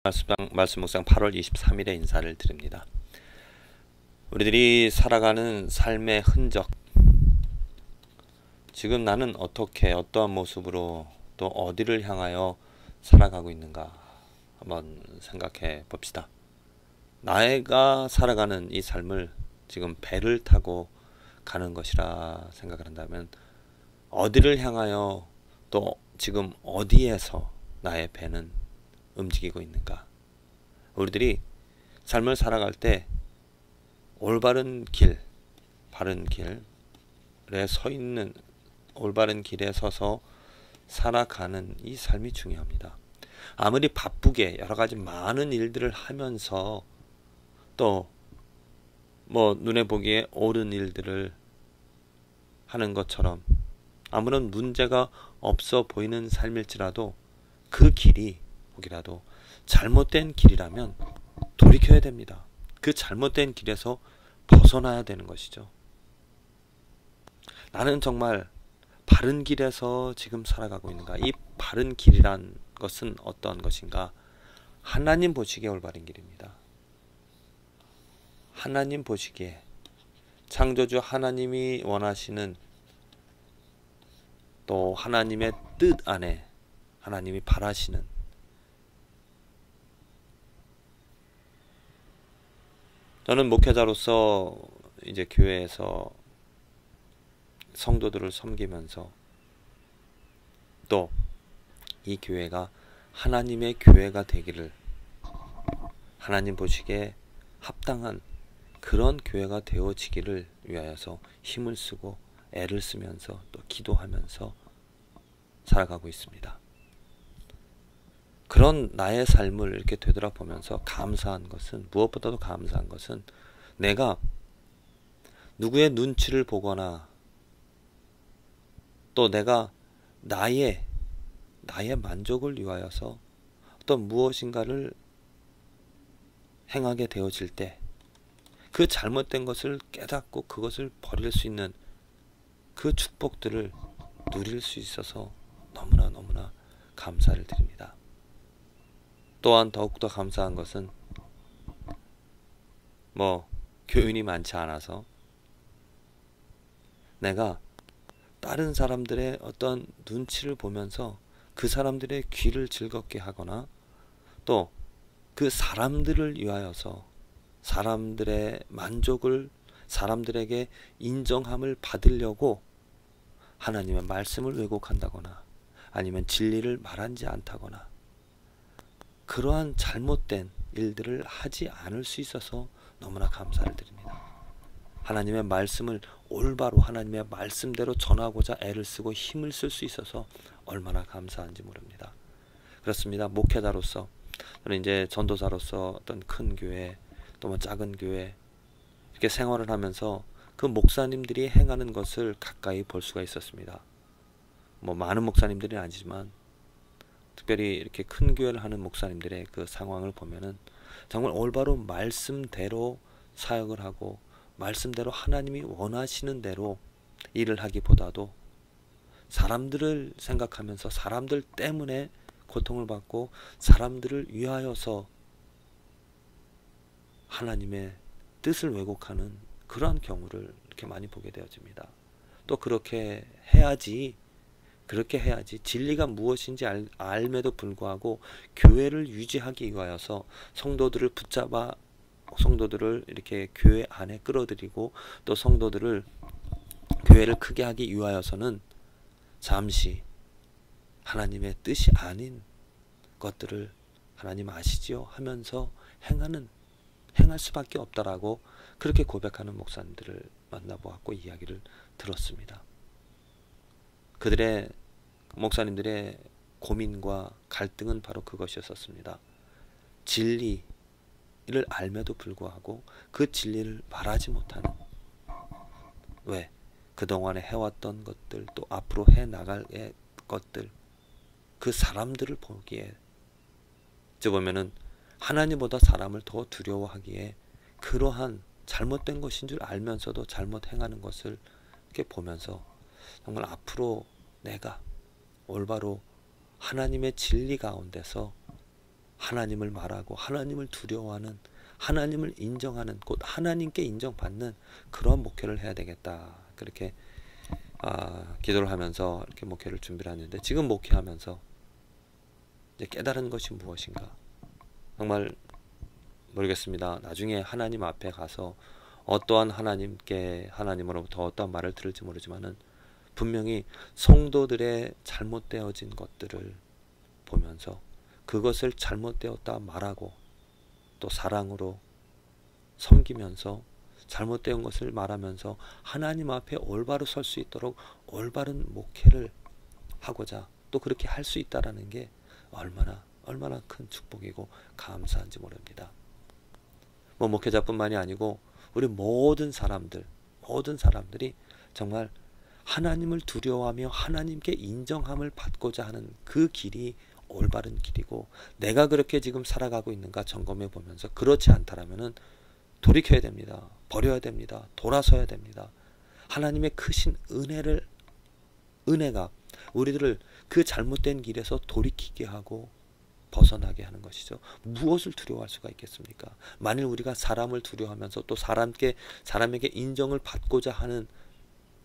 말씀 묵상 8월 23일에 인사를 드립니다. 우리들이 살아가는 삶의 흔적, 지금 나는 어떻게 어떠한 모습으로 또 어디를 향하여 살아가고 있는가 한번 생각해 봅시다. 나가 살아가는 이 삶을 지금 배를 타고 가는 것이라 생각을 한다면 어디를 향하여 또 지금 어디에서 나의 배는 움직이고 있는가? 우리들이 삶을 살아갈 때 올바른 길, 바른 길에 서 있는, 올바른 길에 서서 살아가는 이 삶이 중요합니다. 아무리 바쁘게 여러 가지 많은 일들을 하면서 또 눈에 보기에 옳은 일들을 하는 것처럼 아무런 문제가 없어 보이는 삶일지라도 그 길이 혹이라도 잘못된 길이라면 돌이켜야 됩니다. 그 잘못된 길에서 벗어나야 되는 것이죠. 나는 정말 바른 길에서 지금 살아가고 있는가? 이 바른 길이란 것은 어떤 것인가? 하나님 보시기에 올바른 길입니다. 하나님 보시기에 창조주 하나님이 원하시는 또 하나님의 뜻 안에 하나님이 바라시는 저는 목회자로서 이제 교회에서 성도들을 섬기면서 또 이 교회가 하나님의 교회가 되기를 하나님 보시기에 합당한 그런 교회가 되어지기를 위하여서 힘을 쓰고 애를 쓰면서 또 기도하면서 살아가고 있습니다. 그런 나의 삶을 이렇게 되돌아보면서 감사한 것은, 무엇보다도 감사한 것은 내가 누구의 눈치를 보거나 또 내가 나의 만족을 위하여서 어떤 무엇인가를 행하게 되어질 때 그 잘못된 것을 깨닫고 그것을 버릴 수 있는 그 축복들을 누릴 수 있어서 너무나 감사를 드립니다. 또한 더욱더 감사한 것은 교인이 많지 않아서 내가 다른 사람들의 어떤 눈치를 보면서 그 사람들의 귀를 즐겁게 하거나 또 그 사람들을 위하여서 사람들의 만족을, 사람들에게 인정함을 받으려고 하나님의 말씀을 왜곡한다거나 아니면 진리를 말하지 않다거나 그러한 잘못된 일들을 하지 않을 수 있어서 너무나 감사를 드립니다. 하나님의 말씀을 올바로 하나님의 말씀대로 전하고자 애를 쓰고 힘을 쓸 수 있어서 얼마나 감사한지 모릅니다. 그렇습니다. 목회자로서 저는 이제 전도사로서 어떤 큰 교회 또 작은 교회 이렇게 생활을 하면서 그 목사님들이 행하는 것을 가까이 볼 수가 있었습니다. 많은 목사님들은 아니지만 특별히 이렇게 큰 교회를 하는 목사님들의 그 상황을 보면은 정말 올바로 말씀대로 사역을 하고 말씀대로 하나님이 원하시는 대로 일을 하기보다도 사람들을 생각하면서 사람들 때문에 고통을 받고 사람들을 위하여서 하나님의 뜻을 왜곡하는 그러한 경우를 이렇게 많이 보게 되어집니다. 또 그렇게 해야지 진리가 무엇인지 알매도 불구하고 교회를 유지하기 위하여서 성도들을 붙잡아 성도들을 이렇게 교회 안에 끌어들이고 또 성도들을 교회를 크게 하기 위하여서는 잠시 하나님의 뜻이 아닌 것들을 하나님 아시지요 하면서 행할 수밖에 없다라고 그렇게 고백하는 목사님들을 만나보았고 이야기를 들었습니다. 그들의 목사님들의 고민과 갈등은 바로 그것이었습니다. 진리를 알매도 불구하고 그 진리를 말하지 못하는, 왜? 그동안에 해왔던 것들 또 앞으로 해나갈 것들 그 사람들을 보기에 이제 보면은 하나님보다 사람을 더 두려워하기에 그러한 잘못된 것인 줄 알면서도 잘못 행하는 것을 이렇게 보면서 정말 앞으로 내가 올바로 하나님의 진리 가운데서 하나님을 말하고 하나님을 두려워하는, 하나님을 인정하는, 곧 하나님께 인정받는 그런 목회를 해야 되겠다. 그렇게 기도를 하면서 이렇게 목회를 준비를 하는데, 지금 목회하면서 이제 깨달은 것이 무엇인가? 정말 모르겠습니다. 나중에 하나님 앞에 가서 어떠한 하나님으로부터 어떠한 말을 들을지 모르지만은 분명히 성도들의 잘못되어진 것들을 보면서 그것을 잘못되었다 말하고 또 사랑으로 섬기면서 잘못된 것을 말하면서 하나님 앞에 올바로 설 수 있도록 올바른 목회를 하고자 또 그렇게 할 수 있다라는 게 얼마나 큰 축복이고 감사한지 모릅니다. 목회자뿐만이 아니고 우리 모든 사람들이 정말 하나님을 두려워하며 하나님께 인정함을 받고자 하는 그 길이 올바른 길이고, 내가 그렇게 지금 살아가고 있는가 점검해 보면서 그렇지 않다라면은 돌이켜야 됩니다. 버려야 됩니다. 돌아서야 됩니다. 하나님의 크신 은혜가 우리들을 그 잘못된 길에서 돌이키게 하고 벗어나게 하는 것이죠. 무엇을 두려워할 수가 있겠습니까? 만일 우리가 사람을 두려워하면서 또 사람에게 인정을 받고자 하는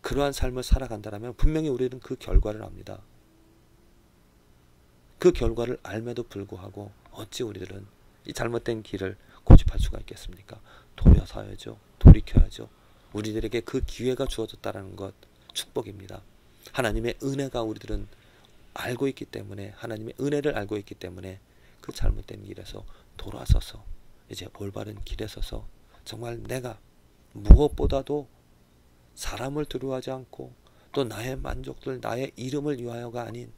그러한 삶을 살아간다면 분명히 우리는 그 결과를 압니다. 그 결과를 알매도 불구하고 어찌 우리들은 이 잘못된 길을 고집할 수가 있겠습니까? 돌아서야죠. 돌이켜야죠. 우리들에게 그 기회가 주어졌다는 것 축복입니다. 하나님의 은혜가 우리들은 알고 있기 때문에, 하나님의 은혜를 알고 있기 때문에 그 잘못된 길에서 돌아서서 이제 올바른 길에 서서 정말 내가 무엇보다도 사람을 두려워하지 않고 또 나의 만족들, 나의 이름을 위하여가 아닌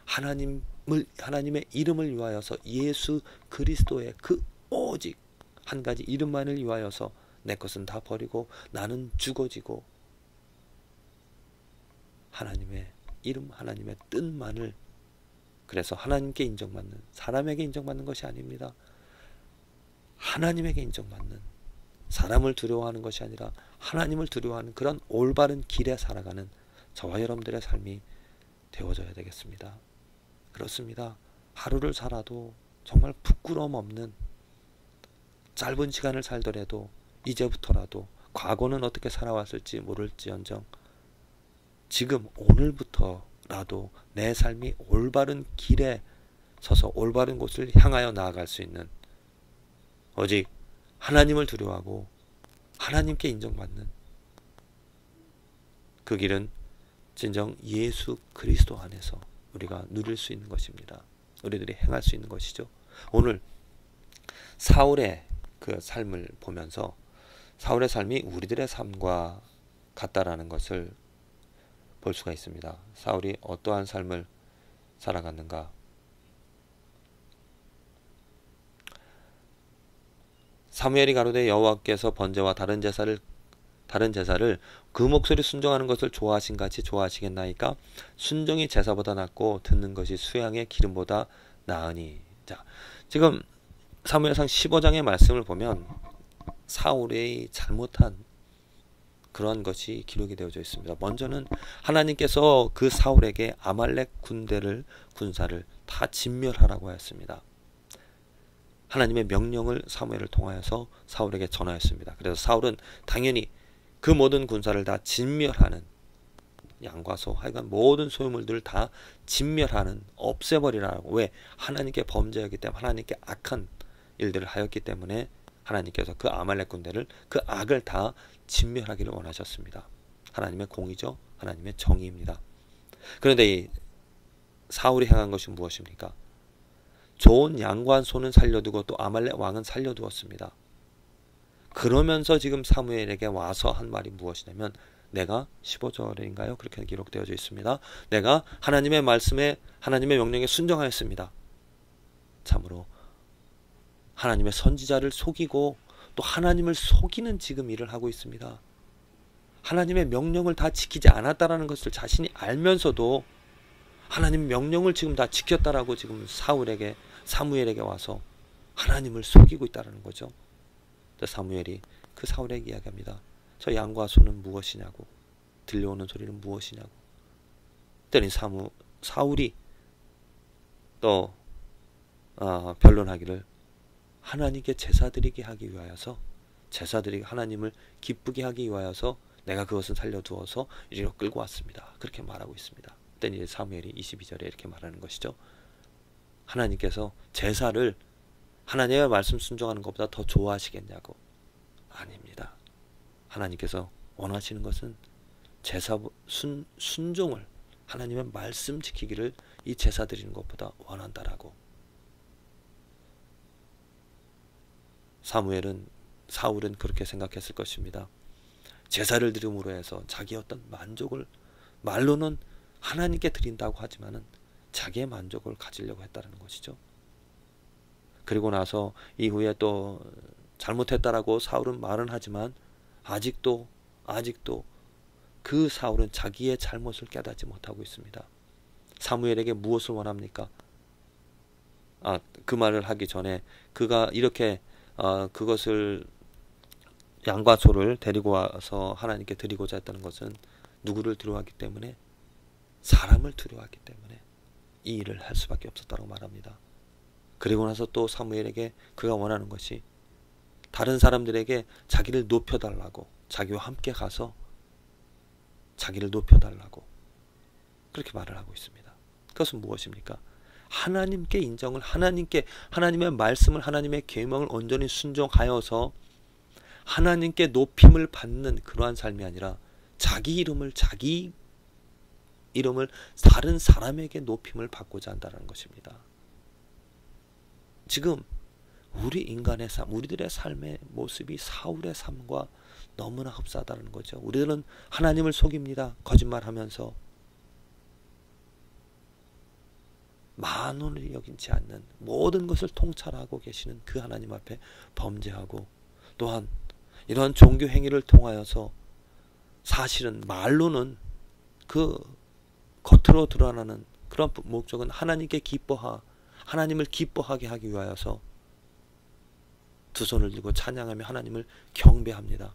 하나님의 이름을 위하여서 예수 그리스도의 그 오직 한 가지 이름만을 위하여서 내 것은 다 버리고 나는 죽어지고 하나님의 이름, 하나님의 뜻만을, 그래서 하나님께 인정받는, 사람에게 인정받는 것이 아닙니다. 하나님에게 인정받는, 사람을 두려워하는 것이 아니라 하나님을 두려워하는 그런 올바른 길에 살아가는 저와 여러분들의 삶이 되어져야 되겠습니다. 그렇습니다. 하루를 살아도 정말 부끄러움 없는, 짧은 시간을 살더라도 이제부터라도 과거는 어떻게 살아왔을지 모를지언정 지금 오늘부터라도 내 삶이 올바른 길에 서서 올바른 곳을 향하여 나아갈 수 있는, 오직 하나님을 두려워하고 하나님께 인정받는 그 길은 진정 예수 그리스도 안에서 우리가 누릴 수 있는 것입니다. 우리들이 행할 수 있는 것이죠. 오늘 사울의 그 삶을 보면서 사울의 삶이 우리들의 삶과 같다라는 것을 볼 수가 있습니다. 사울이 어떠한 삶을 살아갔는가? 사무엘이 가로되 여호와께서 번제와 다른 제사를 그 목소리 순종하는 것을 좋아하신 같이 좋아하시겠나이까? 순종이 제사보다 낫고 듣는 것이 수양의 기름보다 나으니. 자, 지금 사무엘상 15장의 말씀을 보면 사울의 잘못한 그러한 것이 기록이 되어져 있습니다. 먼저는 하나님께서 그 사울에게 아말렉 군사를 다 진멸하라고 하였습니다. 하나님의 명령을 사무엘을 통하여서 사울에게 전하였습니다. 그래서 사울은 당연히 그 모든 군사를 다 진멸하는, 양과 소, 하여간 모든 소유물들을 다 진멸하는, 없애버리라고. 왜? 하나님께 범죄하기 때문에, 하나님께 악한 일들을 하였기 때문에 하나님께서 그 아말렉 군대를, 그 악을 다 진멸하기를 원하셨습니다. 하나님의 공의죠. 하나님의 정의입니다. 그런데 이 사울이 행한 것이 무엇입니까? 좋은 양과 소는 살려두고 또 아말렉 왕은 살려두었습니다. 그러면서 지금 사무엘에게 와서 한 말이 무엇이냐면, 내가 15절인가요? 그렇게 기록되어져 있습니다. 내가 하나님의 말씀에, 하나님의 명령에 순종하였습니다. 참으로 하나님의 선지자를 속이고 또 하나님을 속이는 지금 일을 하고 있습니다. 하나님의 명령을 다 지키지 않았다라는 것을 자신이 알면서도 하나님의 명령을 지금 다 지켰다라고 지금 사무엘에게 와서 하나님을 속이고 있다는 거죠. 사무엘이 그 사울에게 이야기합니다. 저 양과 소는 무엇이냐고, 들려오는 소리는 무엇이냐고. 그랬더니 사울이 또 변론하기를 하나님께 제사드리게 하기 위하여서 제사드리게 하나님을 기쁘게 하기 위하여서 내가 그것을 살려두어서 이리로 끌고 왔습니다. 그렇게 말하고 있습니다. 그때 이제 사무엘이 22절에 이렇게 말하는 것이죠. 하나님께서 제사를 하나님의 말씀 순종하는 것보다 더 좋아하시겠냐고. 아닙니다. 하나님께서 원하시는 것은 제사 순종을 하나님의 말씀 지키기를 이 제사 드리는 것보다 원한다라고. 사울은 그렇게 생각했을 것입니다. 제사를 드림으로 해서 자기의 어떤 만족을 말로는 하나님께 드린다고 하지만은 자기의 만족을 가지려고 했다는 것이죠. 그리고 나서 이후에 또 잘못했다라고 사울은 말은 하지만 아직도 그 사울은 자기의 잘못을 깨닫지 못하고 있습니다. 사무엘에게 무엇을 원합니까? 그 말을 하기 전에 그가 이렇게 그것을 양과 소를 데리고 와서 하나님께 드리고자 했다는 것은 누구를 두려워하기 때문에? 사람을 두려워하기 때문에 이 일을 할 수밖에 없었다고 말합니다. 그리고 나서 또 사무엘에게 그가 원하는 것이 다른 사람들에게 자기를 높여달라고, 자기와 함께 가서 자기를 높여달라고 그렇게 말을 하고 있습니다. 그것은 무엇입니까? 하나님께 인정을, 하나님의 말씀을, 하나님의 계명을 온전히 순종하여서 하나님께 높임을 받는 그러한 삶이 아니라 자기 이름을 다른 사람에게 높임을 받고자 한다는 것입니다. 지금 우리 인간의 삶, 우리들의 삶의 모습이 사울의 삶과 너무나 흡사하다는 거죠. 우리들은 하나님을 속입니다. 거짓말하면서 만원을 여기지 않는 모든 것을 통찰하고 계시는 그 하나님 앞에 범죄하고, 또한 이러한 종교 행위를 통하여서 사실은 말로는 그 겉으로 드러나는 그런 목적은 하나님을 기뻐하게 하기 위하여서 두 손을 들고 찬양하며 하나님을 경배합니다.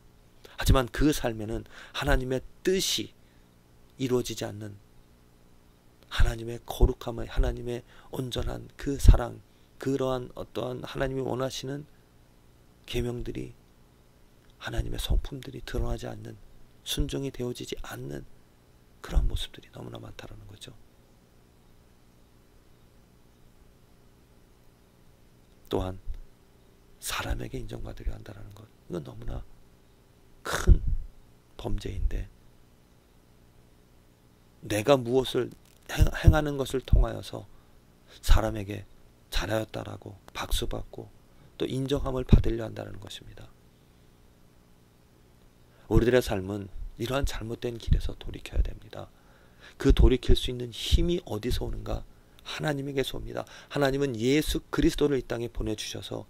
하지만 그 삶에는 하나님의 뜻이 이루어지지 않는, 하나님의 거룩함을, 하나님의 온전한 그 사랑, 그러한 어떠한 하나님이 원하시는 계명들이, 하나님의 성품들이 드러나지 않는, 순종이 되어지지 않는 그런 모습들이 너무나 많다라는 거죠. 또한 사람에게 인정받으려 한다는 것, 이건 너무나 큰 범죄인데, 내가 무엇을 행하는 것을 통하여서 사람에게 잘하였다라고 박수받고 또 인정함을 받으려 한다는 것입니다. 우리들의 삶은 이러한 잘못된 길에서 돌이켜야 됩니다. 그 돌이킬 수 있는 힘이 어디서 오는가? 하나님에게서 옵니다. 하나님은 예수 그리스도를 이 땅에 보내주셔서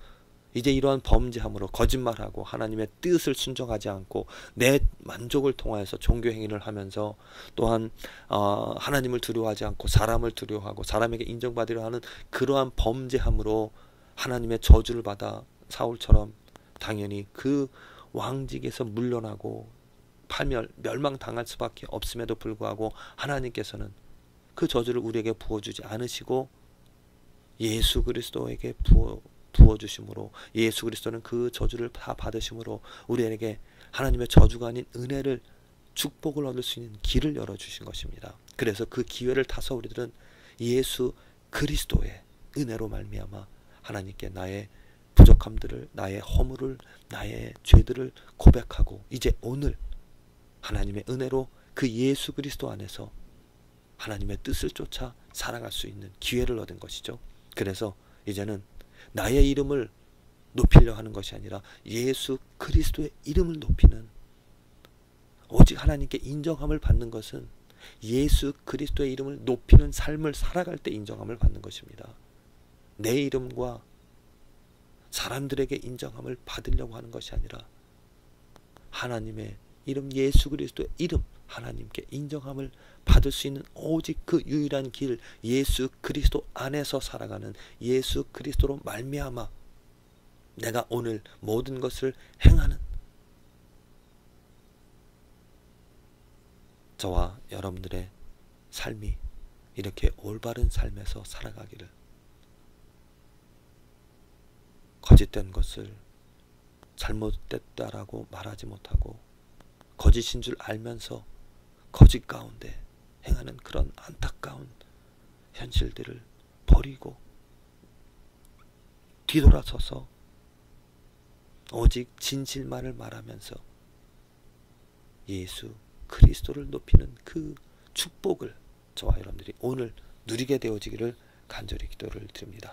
이제 이러한 범죄함으로 거짓말하고 하나님의 뜻을 순종하지 않고 내 만족을 통하여서 종교행위를 하면서, 또한 하나님을 두려워하지 않고 사람을 두려워하고 사람에게 인정받으려 하는 그러한 범죄함으로 하나님의 저주를 받아 사울처럼 당연히 그 왕직에서 물러나고 멸망당할 수밖에 없음에도 불구하고 하나님께서는 그 저주를 우리에게 부어주지 않으시고 예수 그리스도에게 부어주심으로, 예수 그리스도는 그 저주를 다 받으심으로 우리에게 하나님의 저주가 아닌 은혜를, 축복을 얻을 수 있는 길을 열어주신 것입니다. 그래서 그 기회를 타서 우리들은 예수 그리스도의 은혜로 말미암아 하나님께 나의 부족함들을, 나의 허물을, 나의 죄들을 고백하고 이제 오늘 하나님의 은혜로 그 예수 그리스도 안에서 하나님의 뜻을 쫓아 살아갈 수 있는 기회를 얻은 것이죠. 그래서 이제는 나의 이름을 높이려 하는 것이 아니라 예수 그리스도의 이름을 높이는, 오직 하나님께 인정함을 받는 것은 예수 그리스도의 이름을 높이는 삶을 살아갈 때 인정함을 받는 것입니다. 내 이름과 사람들에게 인정함을 받으려고 하는 것이 아니라 하나님의 이름, 예수 그리스도의 이름, 하나님께 인정함을 받을 수 있는 오직 그 유일한 길, 예수 그리스도 안에서 살아가는, 예수 그리스도로 말미암아 내가 오늘 모든 것을 행하는 저와 여러분들의 삶이 이렇게 올바른 삶에서 살아가기를 거짓된 것을 잘못됐다라고 말하지 못하고 거짓인 줄 알면서 거짓 가운데 행하는 그런 안타까운 현실들을 버리고 뒤돌아서서 오직 진실만을 말하면서 예수 그리스도를 높이는 그 축복을 저와 여러분들이 오늘 누리게 되어지기를 간절히 기도를 드립니다.